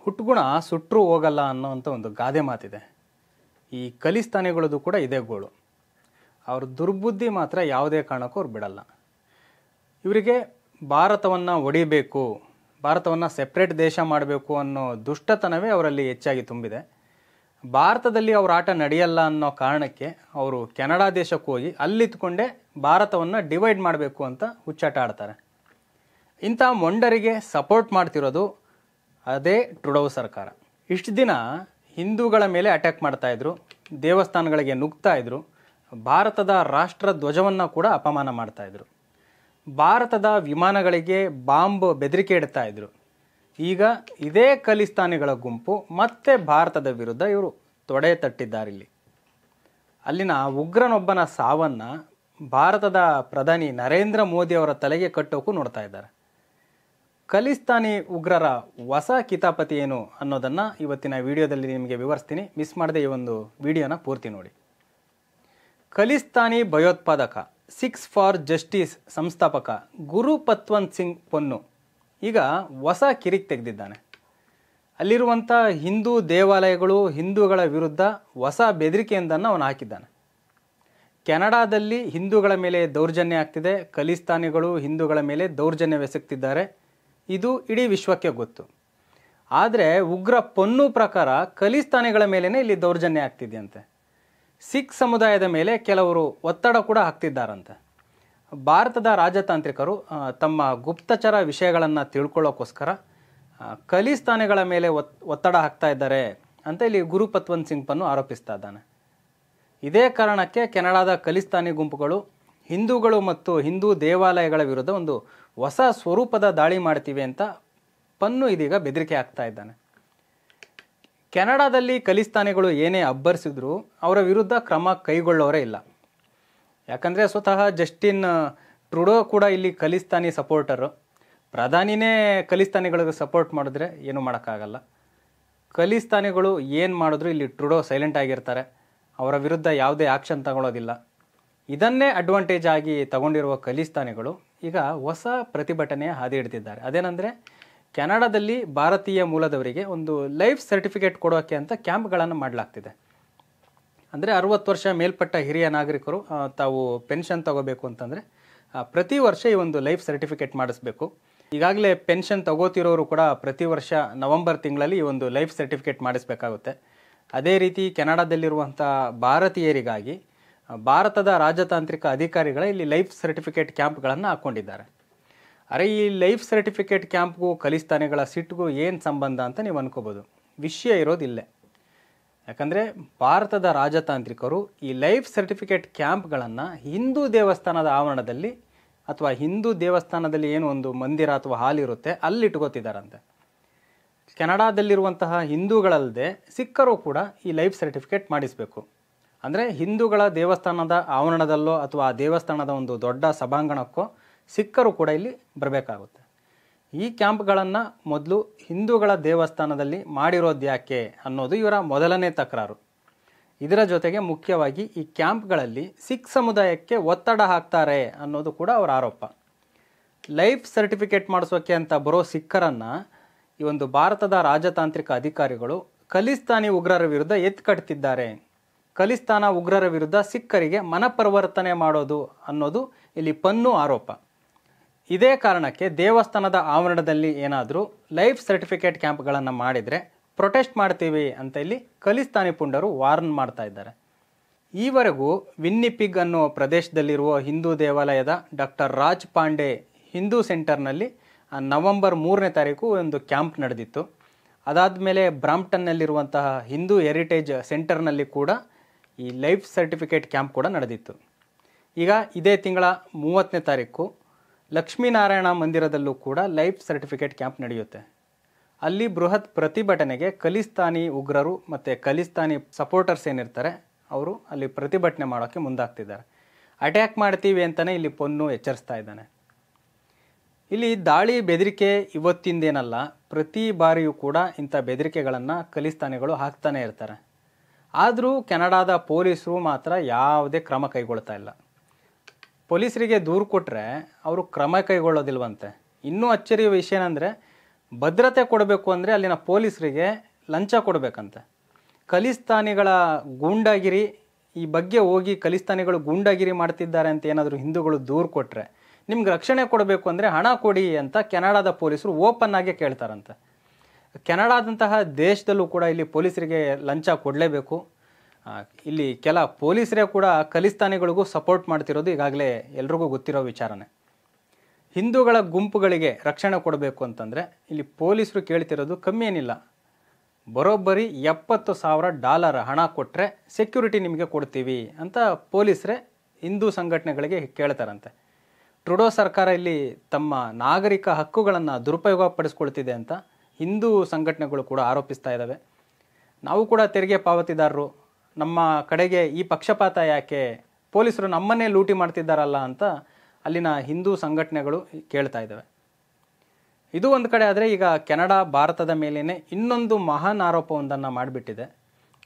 ಹುಟ್ಟುಗುಣ ಸುಟ್ಟರೂ ಹೋಗಲ್ಲ ಅನ್ನೋವಂಥ ಒಂದು ಗಾದೆ ಮಾತಿದೆ. ಈ ಖಲಿಸ್ತಾನಿಗಳದ್ದು ಕೂಡ ಇದೇ ಗೋಳು. ಅವ್ರ ದುರ್ಬುದ್ಧಿ ಮಾತ್ರ ಯಾವುದೇ ಕಾರಣಕ್ಕೂ ಅವ್ರು ಬಿಡಲ್ಲ. ಇವರಿಗೆ ಭಾರತವನ್ನು ಒಡಿಬೇಕು, ಭಾರತವನ್ನು ಸೆಪ್ರೇಟ್ ದೇಶ ಮಾಡಬೇಕು ಅನ್ನೋ ದುಷ್ಟತನವೇ ಅವರಲ್ಲಿ ಹೆಚ್ಚಾಗಿ ತುಂಬಿದೆ. ಭಾರತದಲ್ಲಿ ಅವ್ರ ಆಟ ನಡೆಯಲ್ಲ ಅನ್ನೋ ಕಾರಣಕ್ಕೆ ಅವರು ಕೆನಡಾ ದೇಶಕ್ಕೆ ಹೋಗಿ ಅಲ್ಲಿತ್ಕೊಂಡೇ ಭಾರತವನ್ನು ಡಿವೈಡ್ ಮಾಡಬೇಕು ಅಂತ ಹುಚ್ಚಾಟ ಆಡ್ತಾರೆ. ಇಂಥ ಮೊಂಡರಿಗೆ ಸಪೋರ್ಟ್ ಮಾಡ್ತಿರೋದು ಅದೇ ಟ್ರುಡೋ ಸರ್ಕಾರ. ಇಷ್ಟು ದಿನ ಹಿಂದೂಗಳ ಮೇಲೆ ಅಟ್ಯಾಕ್ ಮಾಡ್ತಾಯಿದ್ರು, ದೇವಸ್ಥಾನಗಳಿಗೆ ನುಗ್ತಾಯಿದ್ರು, ಭಾರತದ ರಾಷ್ಟ್ರ ಧ್ವಜವನ್ನು ಕೂಡ ಅಪಮಾನ ಮಾಡ್ತಾಯಿದ್ರು, ಭಾರತದ ವಿಮಾನಗಳಿಗೆ ಬಾಂಬ್ ಬೆದರಿಕೆ ಇಡ್ತಾಯಿದ್ರು. ಈಗ ಇದೇ ಖಲಿಸ್ತಾನಿಗಳ ಗುಂಪು ಮತ್ತೆ ಭಾರತದ ವಿರುದ್ಧ ಇವರು ತೊಡೆ ತಟ್ಟಿದ್ದಾರಿಲ್ಲಿ. ಅಲ್ಲಿನ ಉಗ್ರನೊಬ್ಬನ ಸಾವನ್ನು ಭಾರತದ ಪ್ರಧಾನಿ ನರೇಂದ್ರ ಮೋದಿ ಅವರ ತಲೆಗೆ ಕಟ್ಟೋಕ್ಕೂ ನೋಡ್ತಾ ಇದ್ದಾರೆ. ಖಲಿಸ್ತಾನಿ ಉಗ್ರರ ಹೊಸ ಕಿತಾಪತಿ ಏನು ಅನ್ನೋದನ್ನು ಇವತ್ತಿನ ವಿಡಿಯೋದಲ್ಲಿ ನಿಮಗೆ ವಿವರಿಸ್ತೀನಿ. ಮಿಸ್ ಮಾಡದೆ ಈ ಒಂದು ವಿಡಿಯೋನ ಪೂರ್ತಿ ನೋಡಿ. ಖಲಿಸ್ತಾನಿ ಭಯೋತ್ಪಾದಕ ಸಿಕ್ಸ್ ಫಾರ್ ಜಸ್ಟಿಸ್ ಸಂಸ್ಥಾಪಕ ಗುರು ಪತ್ವಂತ್ ಸಿಂಗ್ ಪೊನ್ನು ಈಗ ಹೊಸ ಕಿರಿಕ್ ತೆಗೆದಿದ್ದಾನೆ. ಅಲ್ಲಿರುವಂಥ ಹಿಂದೂ ದೇವಾಲಯಗಳು, ಹಿಂದೂಗಳ ವಿರುದ್ಧ ಹೊಸ ಬೆದರಿಕೆಯೊಂದನ್ನು ಅವನು ಹಾಕಿದ್ದಾನೆ. ಕೆನಡಾದಲ್ಲಿ ಹಿಂದೂಗಳ ಮೇಲೆ ದೌರ್ಜನ್ಯ ಆಗ್ತಿದೆ, ಖಲಿಸ್ತಾನಿಗಳು ಹಿಂದೂಗಳ ಮೇಲೆ ದೌರ್ಜನ್ಯವೆಸಗ್ತಿದ್ದಾರೆ, ಇದು ಇಡೀ ವಿಶ್ವಕ್ಕೆ ಗೊತ್ತು. ಆದರೆ ಉಗ್ರ ಪೊನ್ನು ಪ್ರಕಾರ ಖಲಿಸ್ತಾನಿಗಳ ಮೇಲೇ ಇಲ್ಲಿ ದೌರ್ಜನ್ಯ ಆಗ್ತಿದೆಯಂತೆ. ಸಿಖ್ ಸಮುದಾಯದ ಮೇಲೆ ಕೆಲವರು ಒತ್ತಡ ಕೂಡ ಹಾಕ್ತಿದ್ದಾರಂತೆ. ಭಾರತದ ರಾಜತಾಂತ್ರಿಕರು ತಮ್ಮ ಗುಪ್ತಚರ ವಿಷಯಗಳನ್ನು ತಿಳ್ಕೊಳ್ಳೋಕ್ಕೋಸ್ಕರ ಖಲಿಸ್ತಾನಿಗಳ ಮೇಲೆ ಒತ್ತಡ ಹಾಕ್ತಾ ಇದ್ದಾರೆ ಅಂತ ಇಲ್ಲಿ ಗುರು ಪತ್ವಂತ್ ಸಿಂಗ್ ಪನ್ನು ಆರೋಪಿಸ್ತಾ ಇದ್ದಾನೆ. ಇದೇ ಕಾರಣಕ್ಕೆ ಕೆನಡಾದ ಖಲಿಸ್ತಾನಿ ಗುಂಪುಗಳು ಹಿಂದೂಗಳು ಮತ್ತು ಹಿಂದೂ ದೇವಾಲಯಗಳ ವಿರುದ್ಧ ಒಂದು ಹೊಸ ಸ್ವರೂಪದ ದಾಳಿ ಮಾಡ್ತೀವಿ ಅಂತ ಪನ್ನು ಇದೀಗ ಬೆದರಿಕೆ ಹಾಕ್ತಾ ಇದ್ದಾನೆ. ಕೆನಡಾದಲ್ಲಿ ಖಲಿಸ್ತಾನಿಗಳು ಏನೇ ಅಬ್ಬರಿಸಿದ್ರು ಅವರ ವಿರುದ್ಧ ಕ್ರಮ ಕೈಗೊಳ್ಳೋರೇ ಇಲ್ಲ. ಯಾಕಂದರೆ ಸ್ವತಃ ಜಸ್ಟಿನ್ ಟ್ರುಡೋ ಕೂಡ ಇಲ್ಲಿ ಖಲಿಸ್ತಾನಿ ಸಪೋರ್ಟರು. ಪ್ರಧಾನಿನೇ ಖಲಿಸ್ತಾನಿಗಳಿಗೆ ಸಪೋರ್ಟ್ ಮಾಡಿದ್ರೆ ಏನೂ ಮಾಡೋಕ್ಕಾಗಲ್ಲ. ಖಲಿಸ್ತಾನಿಗಳು ಏನು ಮಾಡಿದ್ರು ಇಲ್ಲಿ ಟ್ರುಡೋ ಸೈಲೆಂಟ್ ಆಗಿರ್ತಾರೆ, ಅವರ ವಿರುದ್ಧ ಯಾವುದೇ ಆ್ಯಕ್ಷನ್ ತಗೊಳ್ಳೋದಿಲ್ಲ. ಇದನ್ನೇ ಅಡ್ವಾಂಟೇಜ್ ಆಗಿ ತಗೊಂಡಿರುವ ಖಲಿಸ್ತಾನಿಗಳು ಈಗ ಹೊಸ ಪ್ರತಿಭಟನೆಯ ಹಾದಿ ಹಿಡಿದಿದ್ದಾರೆ. ಅದೇನೆಂದರೆ ಕೆನಡಾದಲ್ಲಿ ಭಾರತೀಯ ಮೂಲದವರಿಗೆ ಒಂದು ಲೈಫ್ ಸರ್ಟಿಫಿಕೇಟ್ ಕೊಡೋಕ್ಕೆ ಅಂತ ಕ್ಯಾಂಪ್ಗಳನ್ನು ಮಾಡಲಾಗ್ತಿದೆ. ಅಂದರೆ 60 ವರ್ಷ ಮೇಲ್ಪಟ್ಟ ಹಿರಿಯ ನಾಗರಿಕರು ತಾವು ಪೆನ್ಷನ್ ತಗೋಬೇಕು ಅಂತಂದರೆ ಪ್ರತಿ ವರ್ಷ ಈ ಒಂದು ಲೈಫ್ ಸರ್ಟಿಫಿಕೇಟ್ ಮಾಡಿಸ್ಬೇಕು. ಈಗಾಗಲೇ ಪೆನ್ಷನ್ ತಗೋತಿರೋರು ಕೂಡ ಪ್ರತಿ ವರ್ಷ ನವೆಂಬರ್ ತಿಂಗಳಲ್ಲಿ ಈ ಒಂದು ಲೈಫ್ ಸರ್ಟಿಫಿಕೇಟ್ ಮಾಡಿಸ್ಬೇಕಾಗುತ್ತೆ. ಅದೇ ರೀತಿ ಕೆನಡಾದಲ್ಲಿರುವಂಥ ಭಾರತೀಯರಿಗಾಗಿ ಭಾರತದ ರಾಜತಾಂತ್ರಿಕ ಅಧಿಕಾರಿಗಳ ಇಲ್ಲಿ ಲೈಫ್ ಸರ್ಟಿಫಿಕೇಟ್ ಕ್ಯಾಂಪ್ಗಳನ್ನು ಹಾಕ್ಕೊಂಡಿದ್ದಾರೆ. ಅರೆ ಈ ಲೈಫ್ ಸರ್ಟಿಫಿಕೇಟ್ ಕ್ಯಾಂಪ್ಗೂ ಖಲಿಸ್ತಾನಿಗಳ ಸಿಟ್ಗೂ ಏನು ಸಂಬಂಧ ಅಂತ ನೀವು ಅನ್ಕೋಬೋದು. ವಿಷಯ ಇರೋದಿಲ್ಲೇ. ಯಾಕಂದರೆ ಭಾರತದ ರಾಜತಾಂತ್ರಿಕರು ಈ ಲೈಫ್ ಸರ್ಟಿಫಿಕೇಟ್ ಕ್ಯಾಂಪ್ಗಳನ್ನು ಹಿಂದೂ ದೇವಸ್ಥಾನದ ಆವರಣದಲ್ಲಿ ಅಥವಾ ಹಿಂದೂ ದೇವಸ್ಥಾನದಲ್ಲಿ ಏನು ಒಂದು ಮಂದಿರ ಅಥವಾ ಹಾಲ್ ಇರುತ್ತೆ ಅಲ್ಲಿ ಇಟ್ಕೋತಿದ್ದಾರಂತೆ. ಕೆನಡಾದಲ್ಲಿರುವಂತಹ ಹಿಂದೂಗಳಲ್ಲದೆ ಸಿಖ್ಖರು ಕೂಡ ಈ ಲೈಫ್ ಸರ್ಟಿಫಿಕೇಟ್ ಮಾಡಿಸಬೇಕು. ಅಂದರೆ ಹಿಂದೂಗಳ ದೇವಸ್ಥಾನದ ಆವರಣದಲ್ಲೋ ಅಥವಾ ಆ ದೇವಸ್ಥಾನದ ಒಂದು ದೊಡ್ಡ ಸಭಾಂಗಣಕ್ಕೋ ಸಿಖ್ಖರು ಕೂಡ ಇಲ್ಲಿ ಬರಬೇಕಾಗುತ್ತೆ. ಈ ಕ್ಯಾಂಪ್ಗಳನ್ನು ಮೊದಲು ಹಿಂದೂಗಳ ದೇವಸ್ಥಾನದಲ್ಲಿ ಮಾಡಿರೋದು ಯಾಕೆ ಅನ್ನೋದು ಇವರ ಮೊದಲನೇ ತಕರಾರು. ಇದರ ಜೊತೆಗೆ ಮುಖ್ಯವಾಗಿ ಈ ಕ್ಯಾಂಪ್ಗಳಲ್ಲಿ ಸಿಖ್ ಸಮುದಾಯಕ್ಕೆ ಒತ್ತಡ ಹಾಕ್ತಾರೆ ಅನ್ನೋದು ಕೂಡ ಅವರ ಆರೋಪ. ಲೈಫ್ ಸರ್ಟಿಫಿಕೇಟ್ ಮಾಡಿಸೋಕೆ ಅಂತ ಬರೋ ಸಿಖ್ಖರನ್ನು ಈ ಒಂದು ಭಾರತದ ರಾಜತಾಂತ್ರಿಕ ಅಧಿಕಾರಿಗಳು ಖಲಿಸ್ತಾನಿ ಉಗ್ರರ ವಿರುದ್ಧ ಎತ್ಕಟ್ತಿದ್ದಾರೆ. ಖಲಿಸ್ತಾನ ಉಗ್ರರ ವಿರುದ್ಧ ಸಿಖ್ಖರಿಗೆ ಮನಪರಿವರ್ತನೆ ಮಾಡೋದು ಅನ್ನೋದು ಇಲ್ಲಿ ಪನ್ನು ಆರೋಪ. ಇದೇ ಕಾರಣಕ್ಕೆ ದೇವಸ್ಥಾನದ ಆವರಣದಲ್ಲಿ ಏನಾದರೂ ಲೈಫ್ ಸರ್ಟಿಫಿಕೇಟ್ ಕ್ಯಾಂಪ್ಗಳನ್ನು ಮಾಡಿದರೆ ಪ್ರೊಟೆಸ್ಟ್ ಮಾಡ್ತೀವಿ ಅಂತ ಇಲ್ಲಿ ಖಲಿಸ್ತಾನಿ ಪುಂಡರು ವಾರ್ನ್ ಮಾಡ್ತಾ ಇದ್ದಾರೆ. ಈವರೆಗೂ ವಿನ್ನಿಪಿಗ್ ಅನ್ನೋ ಪ್ರದೇಶದಲ್ಲಿರುವ ಹಿಂದೂ ದೇವಾಲಯದ ಡಾಕ್ಟರ್ ರಾಜ್ ಪಾಂಡೆ ಹಿಂದೂ ಸೆಂಟರ್ನಲ್ಲಿ ನವೆಂಬರ್ 3ನೇ ತಾರೀಕು ಒಂದು ಕ್ಯಾಂಪ್ ನಡೆದಿತ್ತು. ಅದಾದಮೇಲೆ ಬ್ರಾಂಪ್ಟನ್ನಲ್ಲಿರುವಂತಹ ಹಿಂದೂ ಹೆರಿಟೇಜ್ ಸೆಂಟರ್ನಲ್ಲಿ ಕೂಡ ಈ ಲೈಫ್ ಸರ್ಟಿಫಿಕೇಟ್ ಕ್ಯಾಂಪ್ ಕೂಡ ನಡೆದಿತ್ತು. ಈಗ ಇದೇ ತಿಂಗಳ 30ನೇ ತಾರೀಕು ಲಕ್ಷ್ಮೀನಾರಾಯಣ ಮಂದಿರದಲ್ಲೂ ಕೂಡ ಲೈಫ್ ಸರ್ಟಿಫಿಕೇಟ್ ಕ್ಯಾಂಪ್ ನಡೆಯುತ್ತೆ. ಅಲ್ಲಿ ಬೃಹತ್ ಪ್ರತಿಭಟನೆಗೆ ಖಲಿಸ್ತಾನಿ ಉಗ್ರರು ಮತ್ತು ಖಲಿಸ್ತಾನಿ ಸಪೋರ್ಟರ್ಸ್ ಏನಿರ್ತಾರೆ ಅವರು ಅಲ್ಲಿ ಪ್ರತಿಭಟನೆ ಮಾಡೋಕ್ಕೆ ಮುಂದಾಗ್ತಿದ್ದಾರೆ. ಅಟ್ಯಾಕ್ ಮಾಡ್ತೀವಿ ಅಂತಲೇ ಇಲ್ಲಿ ಪೊನ್ನು ಎಚ್ಚರಿಸ್ತಾ ಇದ್ದಾನೆ. ಇಲ್ಲಿ ದಾಳಿ ಬೆದರಿಕೆ ಇವತ್ತಿಂದೇನಲ್ಲ, ಪ್ರತಿ ಬಾರಿಯೂ ಕೂಡ ಇಂಥ ಬೆದರಿಕೆಗಳನ್ನು ಖಲಿಸ್ತಾನಿಗಳು ಹಾಕ್ತಾನೆ ಇರ್ತಾರೆ. ಆದರೂ ಕೆನಡಾದ ಪೊಲೀಸರು ಮಾತ್ರ ಯಾವುದೇ ಕ್ರಮ ಕೈಗೊಳ್ತಾ ಇಲ್ಲ. ಪೊಲೀಸರಿಗೆ ದೂರು ಕೊಟ್ಟರೆ ಅವರು ಕ್ರಮ ಕೈಗೊಳ್ಳೋದಿಲ್ವಂತೆ. ಇನ್ನೂ ಅಚ್ಚರಿಯ ವಿಷಯ ಏನಂದರೆ ಭದ್ರತೆ ಕೊಡಬೇಕು ಅಂದರೆ ಅಲ್ಲಿನ ಪೊಲೀಸರಿಗೆ ಲಂಚ ಕೊಡಬೇಕಂತೆ. ಖಲಿಸ್ತಾನಿಗಳ ಗೂಂಡಾಗಿರಿ ಈ ಬಗ್ಗೆ ಹೋಗಿ ಖಲಿಸ್ತಾನಿಗಳು ಗೂಂಡಾಗಿರಿ ಮಾಡ್ತಿದ್ದಾರೆ ಅಂತ ಏನಾದರೂ ಹಿಂದೂಗಳು ದೂರು ಕೊಟ್ಟರೆ ನಿಮ್ಗೆ ರಕ್ಷಣೆ ಕೊಡಬೇಕು ಅಂದರೆ ಹಣ ಕೊಡಿ ಅಂತ ಕೆನಡಾದ ಪೊಲೀಸರು ಓಪನ್ ಆಗಿ ಕೇಳ್ತಾರಂತೆ. ಕೆನಡಾದಂತಹ ದೇಶದಲ್ಲೂ ಕೂಡ ಇಲ್ಲಿ ಪೊಲೀಸರಿಗೆ ಲಂಚ ಕೊಡಲೇಬೇಕು. ಇಲ್ಲಿ ಕೆಲ ಪೊಲೀಸರೇ ಕೂಡ ಖಲಿಸ್ತಾನಿಗಳಿಗೂ ಸಪೋರ್ಟ್ ಮಾಡ್ತಿರೋದು ಈಗಾಗಲೇ ಎಲ್ರಿಗೂ ಗೊತ್ತಿರೋ ವಿಚಾರನೇ. ಹಿಂದೂಗಳ ಗುಂಪುಗಳಿಗೆ ರಕ್ಷಣೆ ಕೊಡಬೇಕು ಅಂತಂದರೆ ಇಲ್ಲಿ ಪೊಲೀಸರು ಕೇಳ್ತಿರೋದು ಕಮ್ಮಿ ಏನಿಲ್ಲ, ಬರೋಬ್ಬರಿ $70,000 ಹಣ ಕೊಟ್ಟರೆ ಸೆಕ್ಯೂರಿಟಿ ನಿಮಗೆ ಕೊಡ್ತೀವಿ ಅಂತ ಪೊಲೀಸರೇ ಹಿಂದೂ ಸಂಘಟನೆಗಳಿಗೆ ಕೇಳ್ತಾರಂತೆ. ಟ್ರುಡೋ ಸರ್ಕಾರ ಇಲ್ಲಿ ತಮ್ಮ ನಾಗರಿಕ ಹಕ್ಕುಗಳನ್ನು ದುರುಪಯೋಗ ಪಡಿಸ್ಕೊಳ್ತಿದೆ ಅಂತ ಹಿಂದೂ ಸಂಘಟನೆಗಳು ಕೂಡ ಆರೋಪಿಸ್ತಾ ಇದ್ದಾವೆ. ನಾವು ಕೂಡ ತೆರಿಗೆ ಪಾವತಿದಾರರು, ನಮ್ಮ ಕಡೆಗೆ ಈ ಪಕ್ಷಪಾತ ಯಾಕೆ, ಪೊಲೀಸರು ನಮ್ಮನ್ನೇ ಲೂಟಿ ಮಾಡ್ತಿದ್ದಾರಲ್ಲ ಅಂತ ಅಲ್ಲಿನ ಹಿಂದೂ ಸಂಘಟನೆಗಳು ಕೇಳ್ತಾ ಇದ್ದಾವೆ. ಇದು ಒಂದು ಕಡೆ ಆದರೆ ಈಗ ಕೆನಡಾ ಭಾರತದ ಮೇಲೇ ಇನ್ನೊಂದು ಮಹಾನ್ ಆರೋಪವೊಂದನ್ನು ಮಾಡಿಬಿಟ್ಟಿದೆ.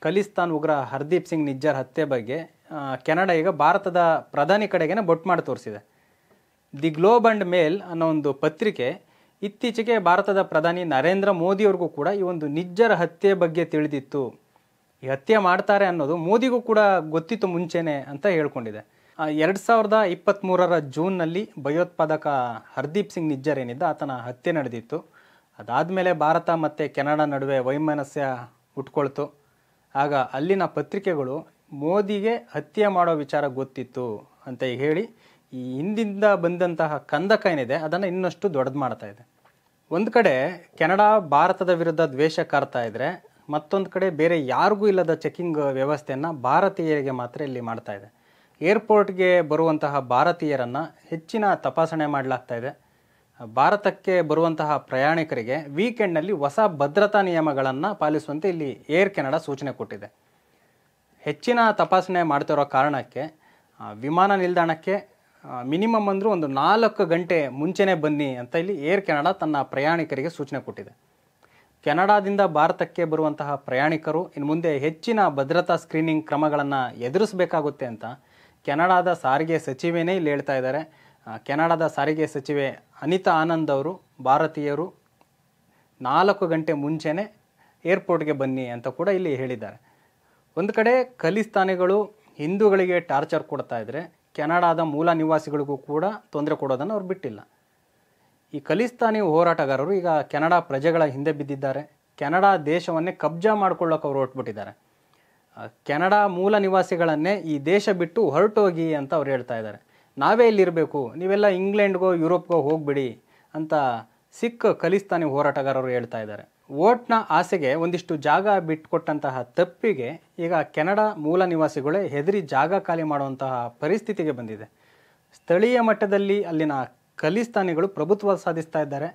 ಖಲಿಸ್ತಾನ್ ಉಗ್ರ ಹರ್ದೀಪ್ ಸಿಂಗ್ ನಿಜ್ಜರ್ ಹತ್ಯೆ ಬಗ್ಗೆ ಕೆನಡಾ ಈಗ ಭಾರತದ ಪ್ರಧಾನಿ ಕಡೆಗೇನೆ ಬೊಟ್ಟು ಮಾಡಿ ತೋರಿಸಿದೆ. ದಿ ಗ್ಲೋಬ್ ಅಂಡ್ ಮೇಲ್ ಅನ್ನೋ ಒಂದು ಪತ್ರಿಕೆ ಇತ್ತೀಚೆಗೆ ಭಾರತದ ಪ್ರಧಾನಿ ನರೇಂದ್ರ ಮೋದಿಯವ್ರಿಗೂ ಕೂಡ ಈ ಒಂದು ನಿಜ್ಜರ್ ಹತ್ಯೆ ಬಗ್ಗೆ ತಿಳಿದಿತ್ತು, ಈ ಹತ್ಯೆ ಮಾಡ್ತಾರೆ ಅನ್ನೋದು ಮೋದಿಗೂ ಕೂಡ ಗೊತ್ತಿತ್ತು ಮುಂಚೆನೆ ಅಂತ ಹೇಳ್ಕೊಂಡಿದೆ. 2023 ಜೂನ್ನಲ್ಲಿ ಭಯೋತ್ಪಾದಕ ಹರ್ದೀಪ್ ಸಿಂಗ್ ನಿಜ್ಜರ್ ಏನಿದ್ದ ಆತನ ಹತ್ಯೆ ನಡೆದಿತ್ತು. ಅದಾದಮೇಲೆ ಭಾರತ ಮತ್ತು ಕೆನಡಾ ನಡುವೆ ವೈಮನಸ್ಯ ಹುಟ್ಕೊಳ್ತು. ಆಗ ಅಲ್ಲಿನ ಪತ್ರಿಕೆಗಳು ಮೋದಿಗೆ ಹತ್ಯೆ ಮಾಡೋ ವಿಚಾರ ಗೊತ್ತಿತ್ತು ಅಂತ ಹೇಳಿ ಈ ಹಿಂದಿಂದ ಬಂದಂತಹ ಕಂದಕ ಏನಿದೆ ಅದನ್ನು ಇನ್ನಷ್ಟು ದೊಡ್ಡದು ಮಾಡ್ತಾ ಇದೆ. ಒಂದು ಕಡೆ ಕೆನಡಾ ಭಾರತದ ವಿರುದ್ಧ ದ್ವೇಷ ಕಾರ್ತಾ ಇದ್ರೆ, ಮತ್ತೊಂದು ಕಡೆ ಬೇರೆ ಯಾರಿಗೂ ಇಲ್ಲದ ಚೆಕಿಂಗ್ ವ್ಯವಸ್ಥೆಯನ್ನು ಭಾರತೀಯರಿಗೆ ಮಾತ್ರ ಇಲ್ಲಿ ಮಾಡ್ತಾ ಇದೆ. ಏರ್ಪೋರ್ಟ್ಗೆ ಬರುವಂತಹ ಭಾರತೀಯರನ್ನು ಹೆಚ್ಚಿನ ತಪಾಸಣೆ ಮಾಡಲಾಗ್ತಾ ಇದೆ. ಭಾರತಕ್ಕೆ ಬರುವಂತಹ ಪ್ರಯಾಣಿಕರಿಗೆ ವೀಕೆಂಡ್ನಲ್ಲಿ ಹೊಸ ಭದ್ರತಾ ನಿಯಮಗಳನ್ನು ಪಾಲಿಸುವಂತೆ ಇಲ್ಲಿ ಏರ್ ಕೆನಡಾ ಸೂಚನೆ ಕೊಟ್ಟಿದೆ. ಹೆಚ್ಚಿನ ತಪಾಸಣೆ ಮಾಡ್ತಿರೋ ಕಾರಣಕ್ಕೆ ವಿಮಾನ ನಿಲ್ದಾಣಕ್ಕೆ ಮಿನಿಮಮ್ ಅಂದರೂ ಒಂದು 4 ಗಂಟೆ ಮುಂಚೆನೇ ಬನ್ನಿ ಅಂತ ಇಲ್ಲಿ ಏರ್ ಕೆನಡಾ ತನ್ನ ಪ್ರಯಾಣಿಕರಿಗೆ ಸೂಚನೆ ಕೊಟ್ಟಿದೆ. ಕೆನಡಾದಿಂದ ಭಾರತಕ್ಕೆ ಬರುವಂತಹ ಪ್ರಯಾಣಿಕರು ಇನ್ನು ಮುಂದೆ ಹೆಚ್ಚಿನ ಭದ್ರತಾ ಸ್ಕ್ರೀನಿಂಗ್ ಕ್ರಮಗಳನ್ನು ಎದುರಿಸಬೇಕಾಗುತ್ತೆ ಅಂತ ಕೆನಡಾದ ಸಾರಿಗೆ ಸಚಿವೆನೇ ಇಲ್ಲಿ ಹೇಳ್ತಾ ಇದ್ದಾರೆ. ಕೆನಡಾದ ಸಾರಿಗೆ ಸಚಿವೆ ಅನಿತಾ ಆನಂದ್ ಅವರು ಭಾರತೀಯರು 4 ಗಂಟೆ ಮುಂಚೆನೇ ಏರ್ಪೋರ್ಟ್ಗೆ ಬನ್ನಿ ಅಂತ ಕೂಡ ಇಲ್ಲಿ ಹೇಳಿದ್ದಾರೆ. ಒಂದು ಕಡೆ ಖಲಿಸ್ತಾನಿಗಳು ಹಿಂದೂಗಳಿಗೆ ಟಾರ್ಚರ್ ಕೊಡ್ತಾ ಇದ್ದರೆ, ಕೆನಡಾದ ಮೂಲ ನಿವಾಸಿಗಳಿಗೂ ಕೂಡ ತೊಂದರೆ ಕೊಡೋದನ್ನು ಅವ್ರು ಬಿಟ್ಟಿಲ್ಲ. ಈ ಖಲಿಸ್ತಾನಿ ಹೋರಾಟಗಾರರು ಈಗ ಕೆನಡಾ ಪ್ರಜೆಗಳ ಹಿಂದೆ ಬಿದ್ದಿದ್ದಾರೆ. ಕೆನಡಾ ದೇಶವನ್ನೇ ಕಬ್ಜಾ ಮಾಡ್ಕೊಳ್ಳೋಕೆ ಅವರು ಹೊರಟ್ಬಿಟ್ಟಿದ್ದಾರೆ. ಕೆನಡಾ ಮೂಲ ನಿವಾಸಿಗಳನ್ನೇ ಈ ದೇಶ ಬಿಟ್ಟು ಹೊರಟೋಗಿ ಅಂತ ಅವ್ರು ಹೇಳ್ತಾ ಇದ್ದಾರೆ. ನಾವೇ ಇಲ್ಲಿರಬೇಕು, ನೀವೆಲ್ಲ ಇಂಗ್ಲೆಂಡ್ಗೋ ಯುರೋಪ್ಗೋ ಹೋಗ್ಬಿಡಿ ಅಂತ ಸಿಖ್ ಖಲಿಸ್ತಾನಿ ಹೋರಾಟಗಾರರು ಹೇಳ್ತಾ ಇದ್ದಾರೆ. ವೋಟ್ನ ಆಸೆಗೆ ಒಂದಿಷ್ಟು ಜಾಗ ಬಿಟ್ಟುಕೊಟ್ಟಂತಹ ತಪ್ಪಿಗೆ ಈಗ ಕೆನಡಾ ಮೂಲ ನಿವಾಸಿಗಳೇ ಹೆದರಿ ಜಾಗ ಖಾಲಿ ಮಾಡುವಂತಹ ಪರಿಸ್ಥಿತಿಗೆ ಬಂದಿದೆ. ಸ್ಥಳೀಯ ಮಟ್ಟದಲ್ಲಿ ಅಲ್ಲಿನ ಖಲಿಸ್ತಾನಿಗಳು ಪ್ರಭುತ್ವ ಸಾಧಿಸ್ತಾ ಇದ್ದಾರೆ.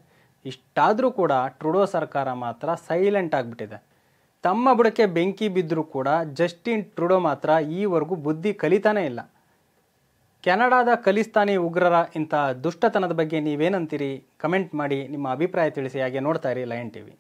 ಇಷ್ಟಾದರೂ ಕೂಡ ಟ್ರುಡೋ ಸರ್ಕಾರ ಮಾತ್ರ ಸೈಲೆಂಟ್ ಆಗಿಬಿಟ್ಟಿದೆ. ತಮ್ಮ ಬುಡಕ್ಕೆ ಬೆಂಕಿ ಬಿದ್ದರೂ ಕೂಡ ಜಸ್ಟಿನ್ ಟ್ರುಡೋ ಮಾತ್ರ ಈವರೆಗೂ ಬುದ್ಧಿ ಕಲಿತಾನೇ ಇಲ್ಲ. ಕೆನಡಾದ ಖಲಿಸ್ತಾನಿ ಉಗ್ರರ ಇಂಥ ದುಷ್ಟತನದ ಬಗ್ಗೆ ನೀವೇನಂತೀರಿ? ಕಮೆಂಟ್ ಮಾಡಿ ನಿಮ್ಮ ಅಭಿಪ್ರಾಯ ತಿಳಿಸಿ. ಹಾಗೆ ನೋಡ್ತಾ ಇರಿ ಲಯನ್ ಟಿವಿ.